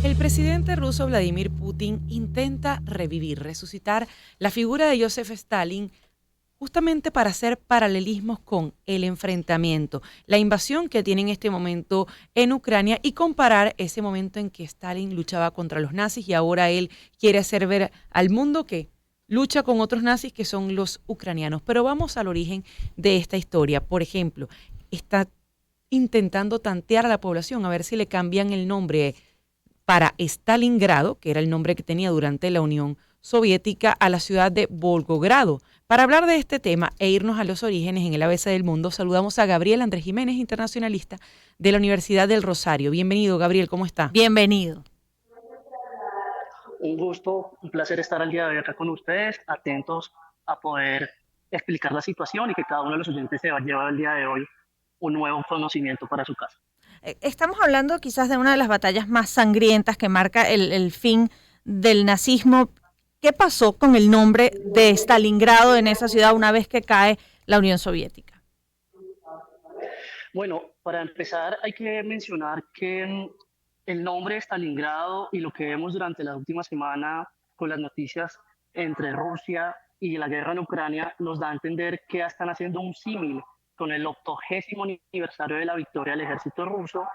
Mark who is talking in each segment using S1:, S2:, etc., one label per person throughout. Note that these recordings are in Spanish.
S1: El presidente ruso Vladimir Putin intenta resucitar la figura de Joseph Stalin justamente para hacer paralelismos con el enfrentamiento, la invasión que tiene en este momento en Ucrania y comparar ese momento en que Stalin luchaba contra los nazis y ahora él quiere hacer ver al mundo que lucha con otros nazis que son los ucranianos. Pero vamos al origen de esta historia. Por ejemplo, está intentando tantear a la población a ver si le cambian el nombre para Stalingrado, que era el nombre que tenía durante la Unión Soviética, a la ciudad de Volgogrado. Para hablar de este tema e irnos a los orígenes en el ABC del mundo, saludamos a Gabriel Andrés Jiménez, internacionalista de la Universidad del Rosario. Bienvenido, Gabriel, ¿cómo está?
S2: Bienvenido.
S3: Un gusto, un placer estar al día de hoy acá con ustedes, atentos a poder explicar la situación y que cada uno de los oyentes se va a llevar el día de hoy un nuevo conocimiento para su casa.
S2: Estamos hablando quizás de una de las batallas más sangrientas que marca el fin del nazismo. ¿Qué pasó con el nombre de Stalingrado en esa ciudad una vez que cae la Unión Soviética?
S3: Bueno, para empezar hay que mencionar que el nombre de Stalingrado y lo que vemos durante la última semana con las noticias entre Rusia y la guerra en Ucrania nos da a entender que están haciendo un símil con el 80º aniversario de la victoria del ejército ruso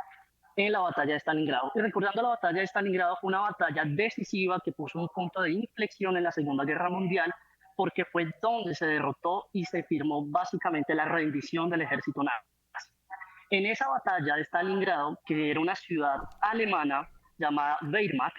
S3: en la batalla de Stalingrado. Y recordando la batalla de Stalingrado, fue una batalla decisiva que puso un punto de inflexión en la Segunda Guerra Mundial porque fue donde se derrotó y se firmó básicamente la rendición del ejército nazi. En esa batalla de Stalingrado, que era una ciudad alemana llamada Wehrmacht,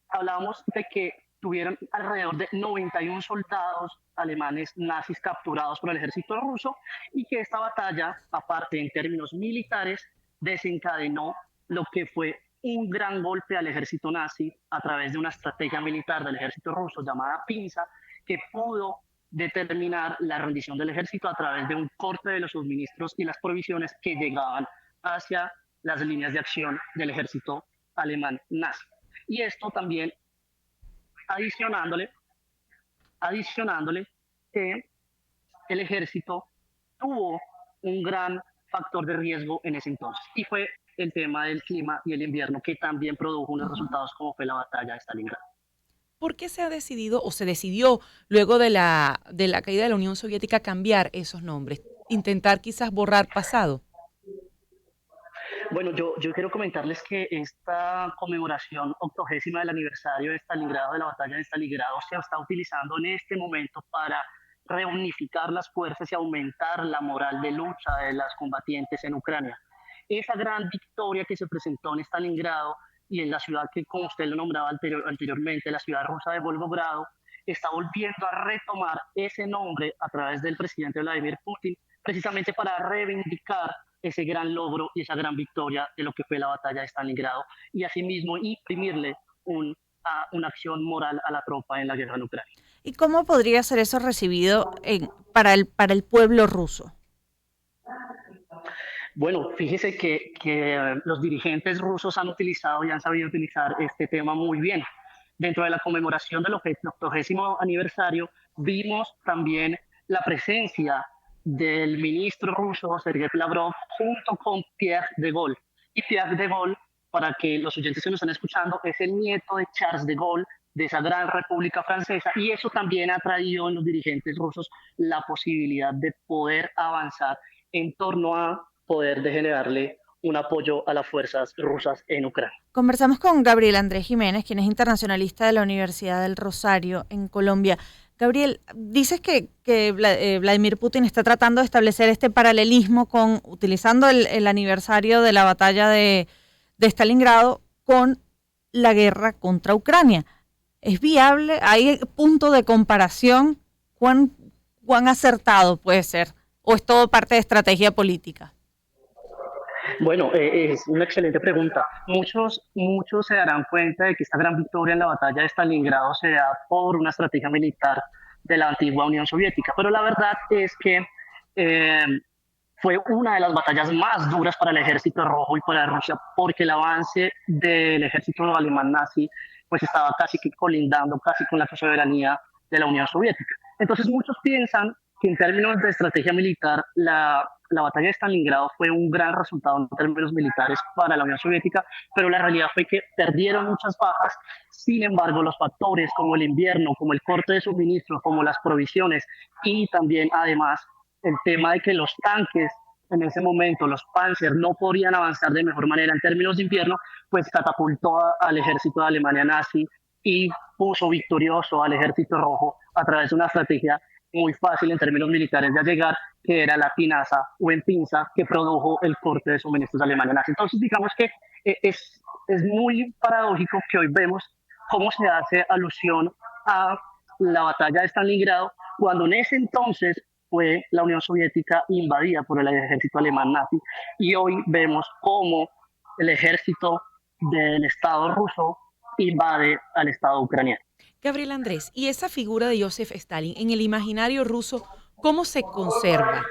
S3: hablábamos de que tuvieron alrededor de 91 soldados alemanes nazis capturados por el ejército ruso y que esta batalla, aparte en términos militares, desencadenó lo que fue un gran golpe al ejército nazi a través de una estrategia militar del ejército ruso llamada pinza, que pudo determinar la rendición del ejército a través de un corte de los suministros y las provisiones que llegaban hacia las líneas de acción del ejército alemán nazi. Y esto también adicionándole, adicionándole que el ejército tuvo un gran factor de riesgo en ese entonces. Y fue el tema del clima y el invierno que también produjo unos resultados como fue la batalla de Stalingrado.
S1: ¿Por qué se ha decidido o se decidió luego de la caída de la Unión Soviética cambiar esos nombres? Intentar quizás borrar pasado.
S3: Bueno, yo quiero comentarles que esta conmemoración 80º del aniversario de Stalingrado, de la batalla de Stalingrado, se está utilizando en este momento para reunificar las fuerzas y aumentar la moral de lucha de las combatientes en Ucrania. Esa gran victoria que se presentó en Stalingrado y en la ciudad que, como usted lo nombraba anteriormente, la ciudad rusa de Volgogrado, está volviendo a retomar ese nombre a través del presidente Vladimir Putin, precisamente para reivindicar ese gran logro y esa gran victoria de lo que fue la batalla de Stalingrado y asimismo imprimirle una acción moral a la tropa en la guerra en Ucrania.
S2: ¿Y cómo podría ser eso recibido para el pueblo ruso?
S3: Bueno, fíjese que los dirigentes rusos han utilizado y han sabido utilizar este tema muy bien. Dentro de la conmemoración del 80º aniversario vimos también la presencia del ministro ruso Sergei Lavrov junto con Pierre de Gaulle. Y Pierre de Gaulle, para que los oyentes que nos están escuchando, es el nieto de Charles de Gaulle, de esa gran república francesa, y eso también ha traído en los dirigentes rusos la posibilidad de poder avanzar en torno a poder de generarle un apoyo a las fuerzas rusas en Ucrania.
S2: Conversamos con Gabriel Andrés Jiménez, quien es internacionalista de la Universidad del Rosario en Colombia. Gabriel, dices que Vladimir Putin está tratando de establecer este paralelismo utilizando el aniversario de la batalla de Stalingrado con la guerra contra Ucrania. ¿Es viable? ¿Hay punto de comparación? ¿Cuán acertado puede ser? ¿O es todo parte de estrategia política?
S3: Bueno, es una excelente pregunta. Muchos se darán cuenta de que esta gran victoria en la batalla de Stalingrado se da por una estrategia militar de la antigua Unión Soviética, pero la verdad es que eh, fue una de las batallas más duras para el ejército rojo y para Rusia, porque el avance del ejército alemán nazi pues estaba casi que colindando casi con la soberanía de la Unión Soviética. Entonces muchos piensan que en términos de estrategia militar la batalla de Stalingrado fue un gran resultado en términos militares para la Unión Soviética, pero la realidad fue que perdieron muchas bajas. Sin embargo, los factores como el invierno, como el corte de suministro, como las provisiones y también, además, el tema de que los tanques en ese momento, los Panzer, no podían avanzar de mejor manera en términos de invierno, pues catapultó al ejército de Alemania nazi y puso victorioso al ejército rojo a través de una estrategia muy fácil en términos militares de llegar, que era la pinaza o en pinza, que produjo el corte de suministros de Alemania nazi. Entonces, digamos que es muy paradójico que hoy vemos cómo se hace alusión a la batalla de Stalingrado, cuando en ese entonces fue la Unión Soviética invadida por el ejército alemán nazi, y hoy vemos cómo el ejército del Estado ruso invade al Estado ucraniano.
S1: Gabriel Andrés, ¿y esa figura de Joseph Stalin en el imaginario ruso, cómo se conserva?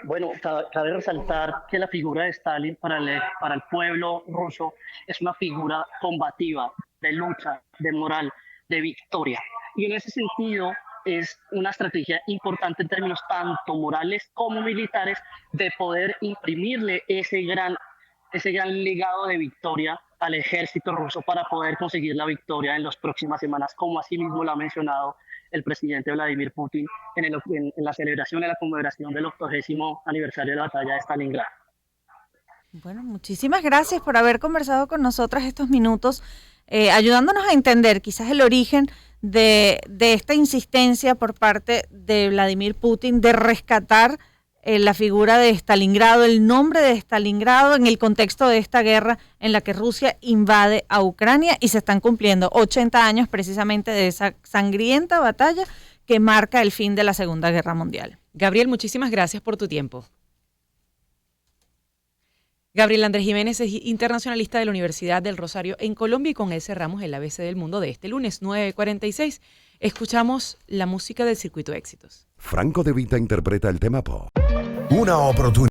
S3: Bueno, cabe resaltar que la figura de Stalin para el pueblo ruso es una figura combativa, de lucha, de moral, de victoria. Y en ese sentido es una estrategia importante en términos tanto morales como militares de poder imprimirle ese gran legado de victoria al ejército ruso para poder conseguir la victoria en las próximas semanas, como así mismo lo ha mencionado el presidente Vladimir Putin en la celebración de la conmemoración del 80º aniversario de la batalla de Stalingrado.
S2: Bueno, muchísimas gracias por haber conversado con nosotras estos minutos, ayudándonos a entender quizás el origen de esta insistencia por parte de Vladimir Putin de rescatar la figura de Stalingrado, el nombre de Stalingrado en el contexto de esta guerra en la que Rusia invade a Ucrania, y se están cumpliendo 80 años precisamente de esa sangrienta batalla que marca el fin de la Segunda Guerra Mundial.
S1: Gabriel, muchísimas gracias por tu tiempo. Gabriel Andrés Jiménez es internacionalista de la Universidad del Rosario en Colombia, y con él cerramos el ABC del Mundo de este lunes 9:46. Escuchamos la música del Circuito Éxitos.
S4: Franco De Vita interpreta el tema pop. Una oportunidad.